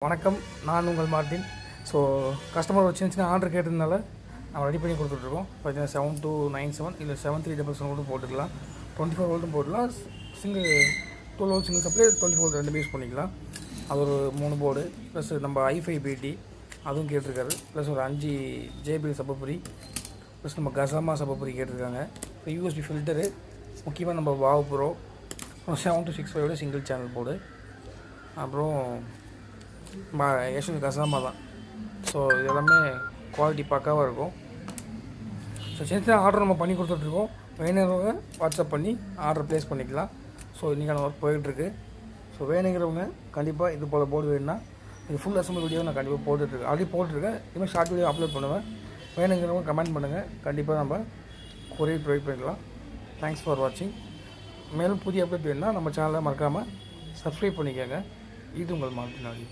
வணக்கம், நான் உங்கள் மார்ட்டின். ஸோ கஸ்டமர் ஒரு சின்ன ஆர்டர் கேட்டதுனால நம்ம ரெடி பண்ணி கொடுத்துட்ருக்கோம். பார்த்தீங்கன்னா 7297 இல்லை 7377 கூட போட்டுக்கலாம். 24 வோல்ட்டும் போடலாம். Single 12 volt single supply 24 volt ரெண்டு யூஸ் பண்ணிக்கலாம். அது ஒரு 3 போர்டு ப்ளஸ் நம்ம i5 பிடி அதுவும் கேட்டிருக்காரு. ப்ளஸ் ஒரு 5 JBL சப்பப்புரி ப்ளஸ் நம்ம கசாமா சப்பப்புரி கேட்டிருக்காங்க. இப்போ யூஎஸ்பி ஃபில்டரு முக்கியமாக நம்ம wow bro 7265 single channel board, அப்புறம் யஷ்வந்த் கசாமா தான். ஸோ இது எல்லாமே குவாலிட்டி பக்காவாக இருக்கும். ஸோ சின்ன ஆர்டர் நம்ம பண்ணி கொடுத்துட்ருக்கோம். வேணுங்கிறவங்க வாட்ஸ்அப் பண்ணி ஆர்டர் ப்ளேஸ் பண்ணிக்கலாம். ஸோ இன்றைக்கான ஒர்க் போயிட்டுருக்கு. ஸோ வேணுங்கிறவங்க கண்டிப்பாக இது போல் போர்டு வேணும்னா இது ஃபுல் அசம்பிள் வீடியோ நான் கண்டிப்பாக போட்டுட்ருக்கேன். ஆல்ரெடி போட்டிருக்கேன். இதுமாதிரி ஷார்ட் வீடியோ அப்லோட் பண்ணுவேன். வேணுங்கிறவங்க கமெண்ட் பண்ணுங்கள். கண்டிப்பாக நம்ம கொரியர் ப்ரொவைட் பண்ணிக்கலாம். தேங்க்ஸ் ஃபார் வாட்சிங். மேலும் புதிய அப்டேட் வேணும்னா நம்ம சேனலை மறக்காமல் சப்ஸ்கிரைப் பண்ணிக்கோங்க. இது உங்கள் மார்ட்டின் ஆடியோ.